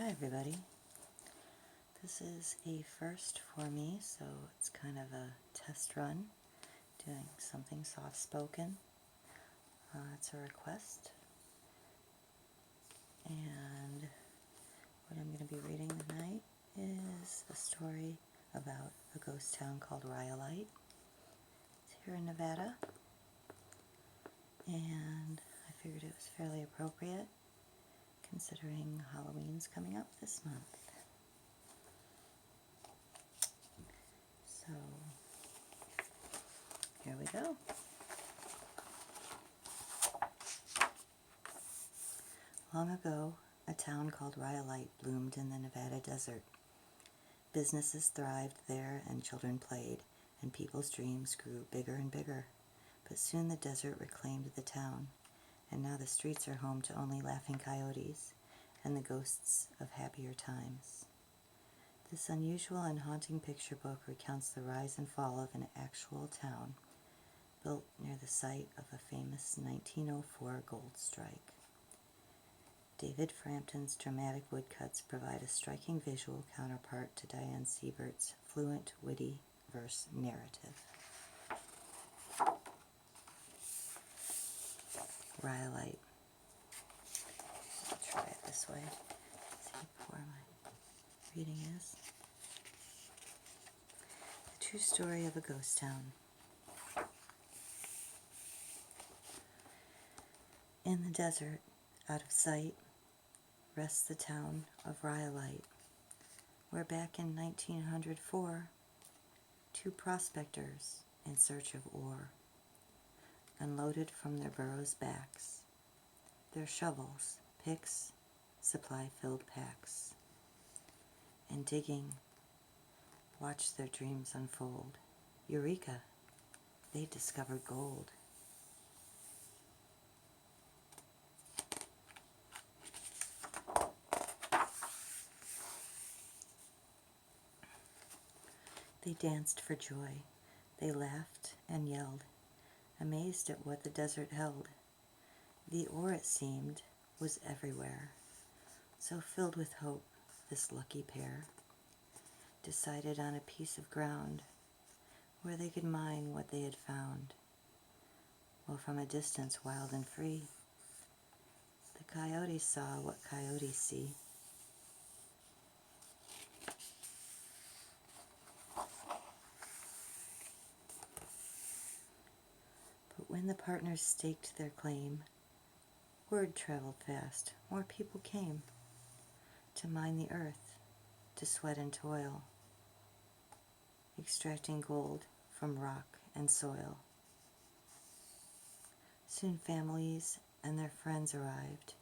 Hi everybody. This is a first for me, so it's kind of a test run, doing something soft-spoken. It's a request, and what I'm going to be reading tonight is a story about a ghost town called Rhyolite. It's here in Nevada, and I figured it was fairly appropriate considering Halloween's coming up this month. So, here we go. Long ago, a town called Rhyolite bloomed in the Nevada desert. Businesses thrived there and children played, and people's dreams grew bigger and bigger. But soon the desert reclaimed the town, and now the streets are home to only laughing coyotes and the ghosts of happier times. This unusual and haunting picture book recounts the rise and fall of an actual town built near the site of a famous 1904 gold strike. David Frampton's dramatic woodcuts provide a striking visual counterpart to Diane Siebert's fluent, witty verse narrative. Rhyolite. I'll try it this way. See how poor my reading is. The true story of a ghost town. In the desert, out of sight, rests the town of Rhyolite, where back in 1904, two prospectors in search of ore unloaded from their burros' backs their shovels, picks, supply-filled packs, and digging, watched their dreams unfold. Eureka! They discovered gold. They danced for joy. They laughed and yelled, amazed at what the desert held. The ore, it seemed, was everywhere. So filled with hope, this lucky pair decided on a piece of ground where they could mine what they had found. While from a distance, wild and free, the coyotes saw what coyotes see. But when the partners staked their claim, word traveled fast, more people came to mine the earth, to sweat and toil, extracting gold from rock and soil. Soon families and their friends arrived.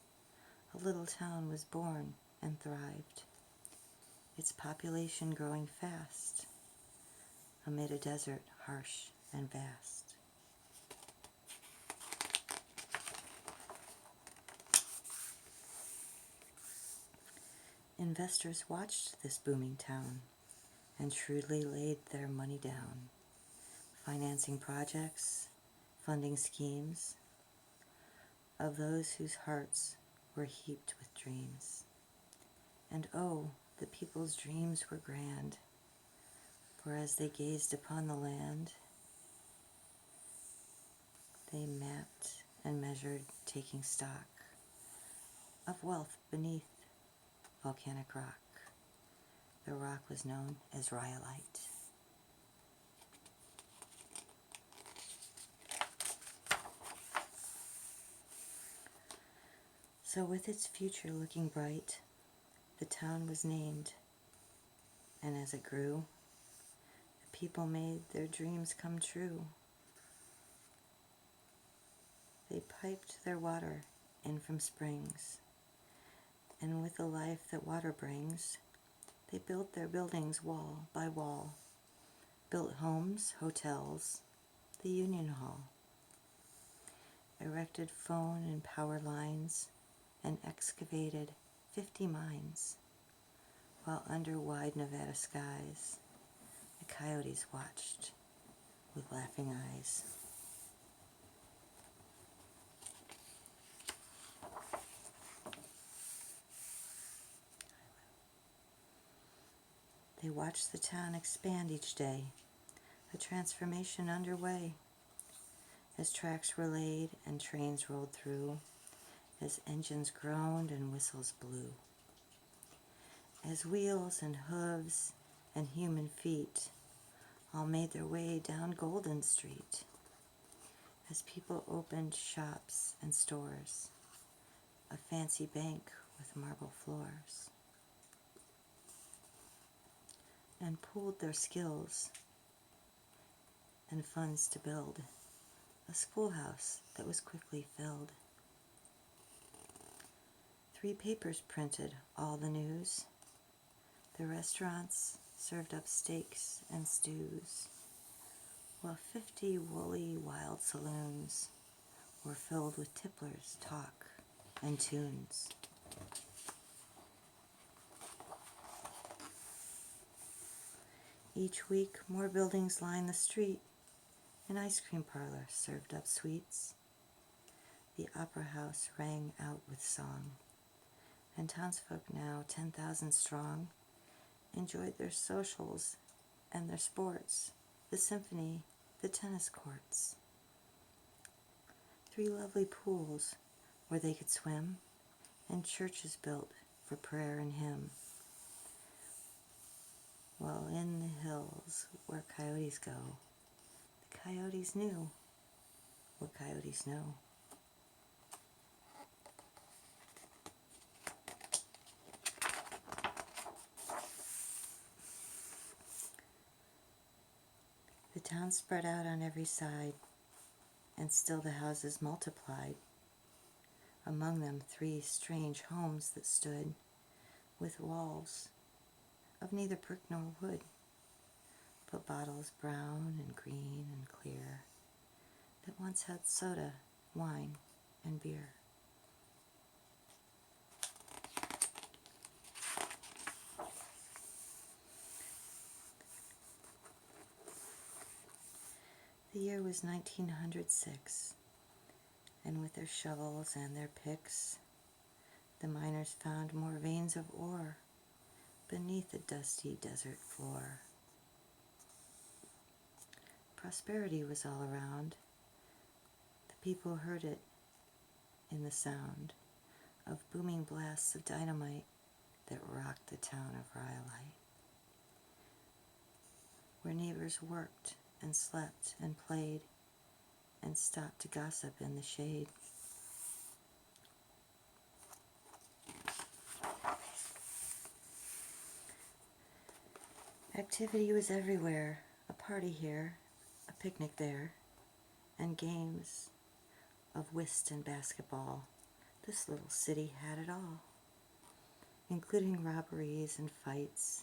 A little town was born and thrived, its population growing fast amid a desert harsh and vast. Investors watched this booming town and shrewdly laid their money down, financing projects, funding schemes of those whose hearts were heaped with dreams. And oh, the people's dreams were grand, for as they gazed upon the land, they mapped and measured, taking stock of wealth beneath volcanic rock. The rock was known as Rhyolite. So with its future looking bright, the town was named, and as it grew, the people made their dreams come true. They piped their water in from springs, and with the life that water brings, they built their buildings wall by wall, built homes, hotels, the Union Hall, erected phone and power lines, and excavated 50 mines, while under wide Nevada skies, the coyotes watched with laughing eyes. They watched the town expand each day, a transformation underway. As tracks were laid and trains rolled through, as engines groaned and whistles blew, as wheels and hooves and human feet all made their way down Golden Street, as people opened shops and stores, a fancy bank with marble floors, and pooled their skills and funds to build a schoolhouse that was quickly filled. 3 papers printed all the news. The restaurants served up steaks and stews, while 50 woolly wild saloons were filled with tipplers' talk and tunes. Each week, more buildings lined the street. An ice cream parlor served up sweets. The opera house rang out with song, and townsfolk, now 10,000 strong, enjoyed their socials and their sports, the symphony, the tennis courts. 3 lovely pools where they could swim, and churches built for prayer and hymn. While in the hills where coyotes go, the coyotes knew what coyotes know. The town spread out on every side, and still the houses multiplied. Among them 3 strange homes that stood, with walls of neither brick nor wood, but bottles brown and green and clear, that once had soda, wine, and beer. The year was 1906, and with their shovels and their picks, the miners found more veins of ore beneath the dusty desert floor. Prosperity was all around. The people heard it in the sound of booming blasts of dynamite that rocked the town of Rhyolite, where neighbors worked and slept and played and stopped to gossip in the shade. Activity was everywhere, a party here, a picnic there, and games of whist and basketball. This little city had it all, including robberies and fights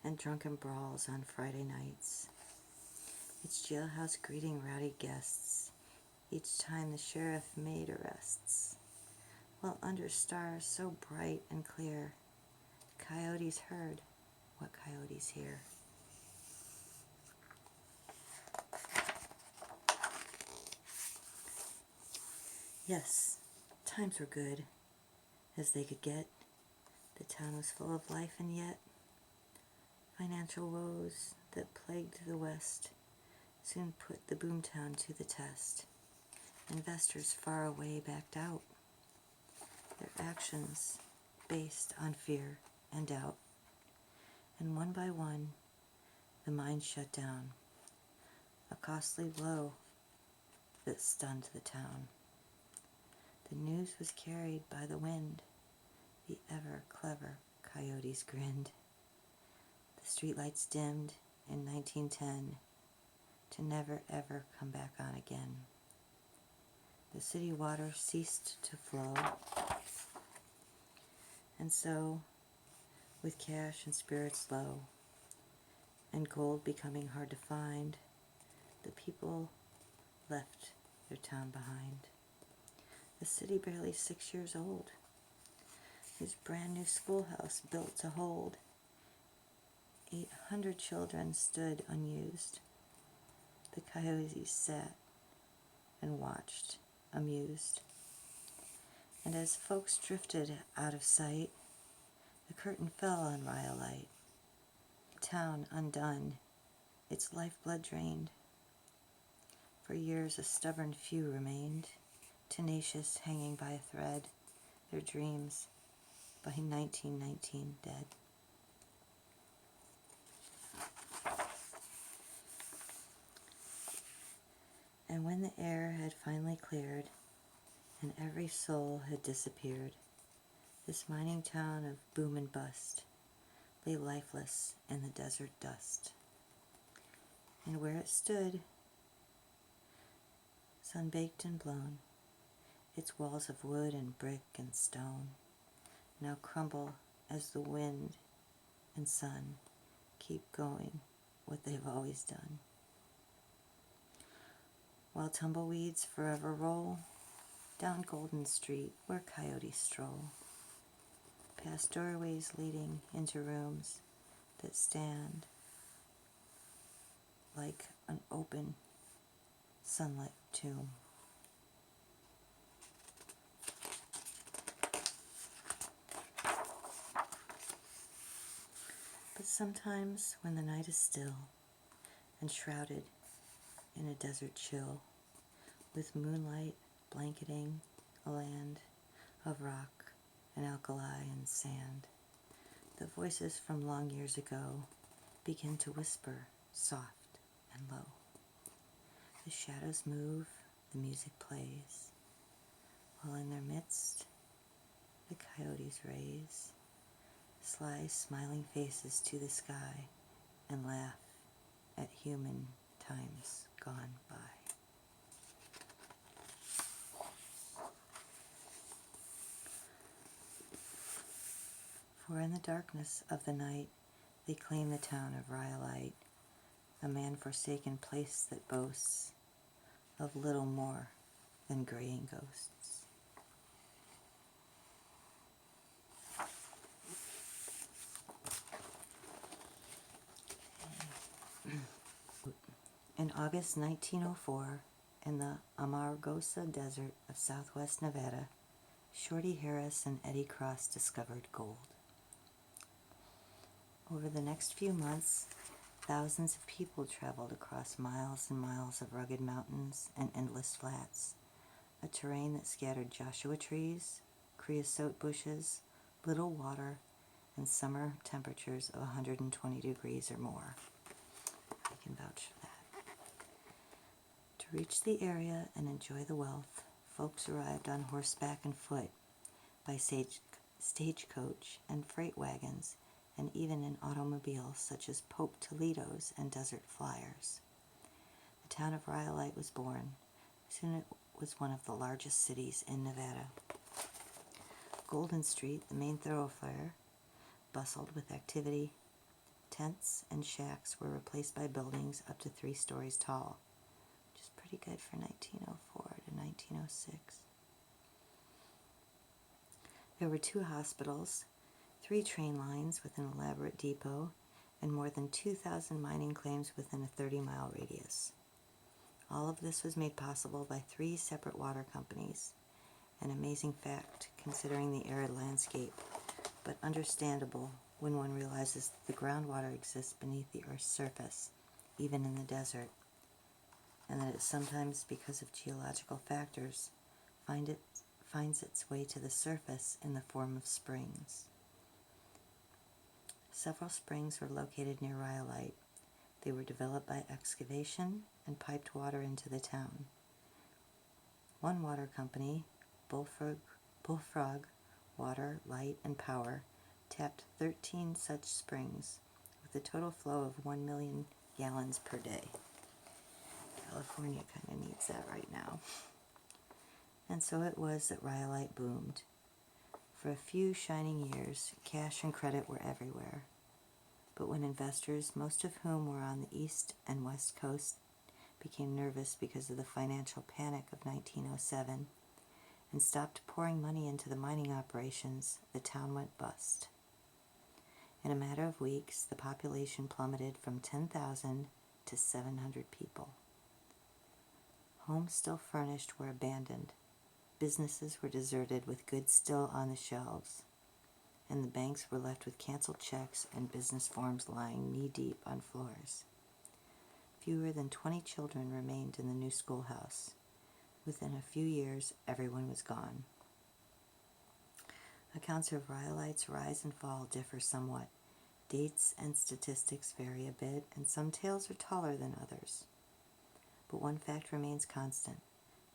and drunken brawls on Friday nights. Its jailhouse greeting rowdy guests each time the sheriff made arrests, while under stars so bright and clear, coyotes heard what coyotes hear. Yes, times were good as they could get. The town was full of life, and yet financial woes that plagued the West soon put the boomtown to the test. Investors far away backed out, their actions based on fear and doubt. And one by one, the mines shut down, a costly blow that stunned the town. The news was carried by the wind. The ever-clever coyotes grinned. The streetlights dimmed in 1910 to never ever come back on again. The city water ceased to flow. And so, with cash and spirits low, and gold becoming hard to find, the people left their town behind. The city barely 6 years old, his brand new schoolhouse built to hold 800 children stood unused. The coyotes sat and watched, amused. And as folks drifted out of sight, the curtain fell on Rhyolite. town undone, its lifeblood drained. For years a stubborn few remained, tenacious, hanging by a thread, their dreams by 1919 dead. And when the air had finally cleared and every soul had disappeared, this mining town of boom and bust lay lifeless in the desert dust. And where it stood, sun-baked and blown, its walls of wood and brick and stone now crumble as the wind and sun keep going what they've always done. While tumbleweeds forever roll down Golden Street where coyotes stroll, past doorways leading into rooms that stand like an open sunlit tomb. But sometimes when the night is still and shrouded in a desert chill, with moonlight blanketing a land of rock and alkali and sand, the voices from long years ago begin to whisper soft and low. The shadows move, the music plays, while in their midst the coyotes raise sly smiling faces to the sky and laugh at human times gone by. For in the darkness of the night they claim the town of Rhyolite, a man-forsaken place that boasts of little more than graying ghosts. In August 1904, in the Amargosa Desert of southwest Nevada, Shorty Harris and Eddie Cross discovered gold. Over the next few months, thousands of people traveled across miles and miles of rugged mountains and endless flats, a terrain that scattered Joshua trees, creosote bushes, little water, and summer temperatures of 120 degrees or more. I can vouch for that. To reach the area and enjoy the wealth, folks arrived on horseback and foot, by stagecoach and freight wagons, and even in automobiles such as Pope Toledo's and Desert Flyers. The town of Rhyolite was born. Soon it was one of the largest cities in Nevada. Golden Street, the main thoroughfare, bustled with activity. Tents and shacks were replaced by buildings up to 3 stories tall, which is pretty good for 1904 to 1906. There were 2 hospitals, 3 train lines with an elaborate depot, and more than 2,000 mining claims within a 30-mile radius. All of this was made possible by 3 separate water companies, an amazing fact considering the arid landscape, but understandable when one realizes that the groundwater exists beneath the Earth's surface, even in the desert, and that it sometimes, because of geological factors, finds its way to the surface in the form of springs. Several springs were located near Rhyolite. They were developed by excavation and piped water into the town. One water company, Bullfrog Water, Light, and Power, tapped 13 such springs with a total flow of 1 million gallons per day. California kind of needs that right now. And so it was that Rhyolite boomed. For a few shining years, cash and credit were everywhere. But when investors, most of whom were on the east and west coast, became nervous because of the financial panic of 1907 and stopped pouring money into the mining operations, the town went bust. In a matter of weeks, the population plummeted from 10,000 to 700 people. Homes still furnished were abandoned. Businesses were deserted with goods still on the shelves. and the banks were left with canceled checks and business forms lying knee-deep on floors. Fewer than 20 children remained in the new schoolhouse. Within a few years, everyone was gone. Accounts of Rhyolite's rise and fall differ somewhat. Dates and statistics vary a bit, and some tales are taller than others. But one fact remains constant.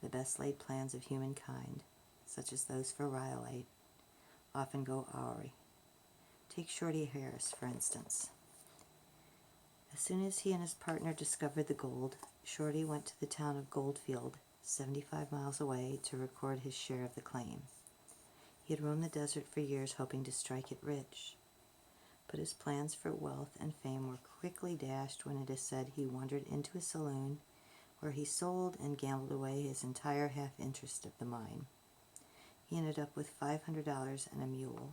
The best laid plans of humankind, such as those for Rhyolite, often go awry. Take Shorty Harris, for instance. As soon as he and his partner discovered the gold, Shorty went to the town of Goldfield, 75 miles away, to record his share of the claim. He had roamed the desert for years hoping to strike it rich. But his plans for wealth and fame were quickly dashed when it is said he wandered into a saloon where he sold and gambled away his entire half-interest of the mine. He ended up with $500 and a mule.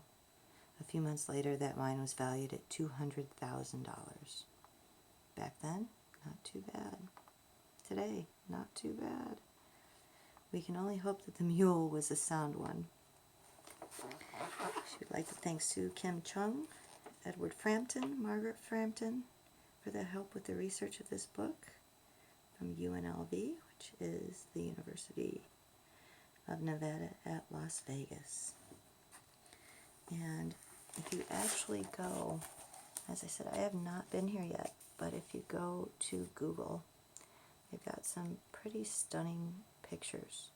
A few months later, that mine was valued at $200,000. Back then, not too bad. Today, not too bad. We can only hope that the mule was a sound one. She would like to thank Sue Kim Chung, Edward Frampton, Margaret Frampton, for their help with the research of this book from UNLV, which is the University of Nevada at Las Vegas. And if you actually go, as I said, I have not been here yet, but if you go to Google, they've got some pretty stunning pictures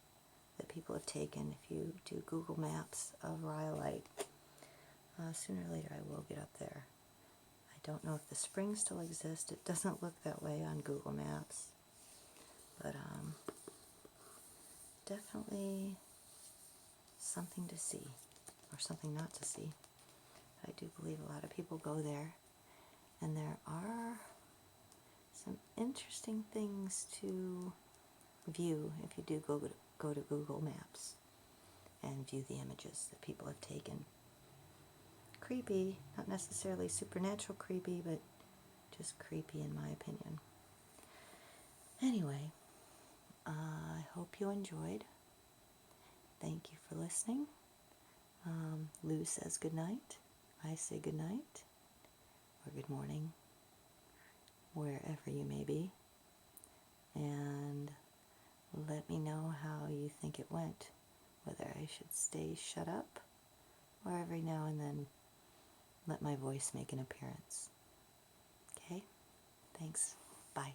that people have taken. If you do Google Maps of Rhyolite, sooner or later I will get up there. I don't know if the springs still exist. It doesn't look that way on Google Maps, but definitely something to see, or something not to see. I do believe a lot of people go there, and there are some interesting things to view if you do go to Google Maps and view the images that people have taken. Creepy, not necessarily supernatural creepy, but just creepy in my opinion. Anyway, I hope you enjoyed. Thank you for listening. Lou says good night. I say good night, or good morning, wherever you may be. And let me know how you think it went, whether I should stay shut up, or every now and then let my voice make an appearance. Okay? Thanks. Bye.